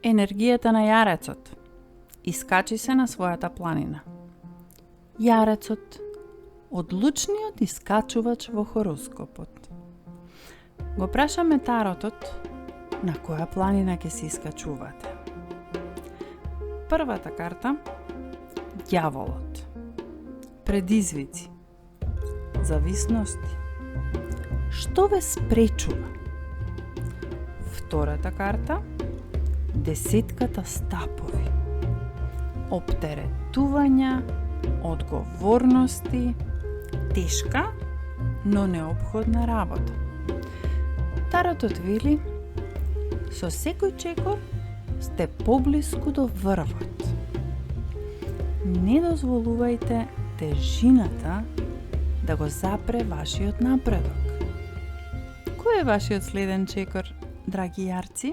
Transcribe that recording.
Енергијата на јарецот. Искачи се на својата планина. Јарецот, одлучниот искачувач во хороскопот. Го прашаме таротот на која планина ќе се искачувате. Првата карта – ѓаволот. Предизвици, зависности. Што ве спречува? Втората карта – десетката стапови. Оптеретувања, одговорности, тешка, но неопходна работа. Таротот вели, со секој чекор сте поблиску до врвот. Не дозволувајте тежината да го запре вашиот напредок. Кој е вашиот следен чекор, драги јарци?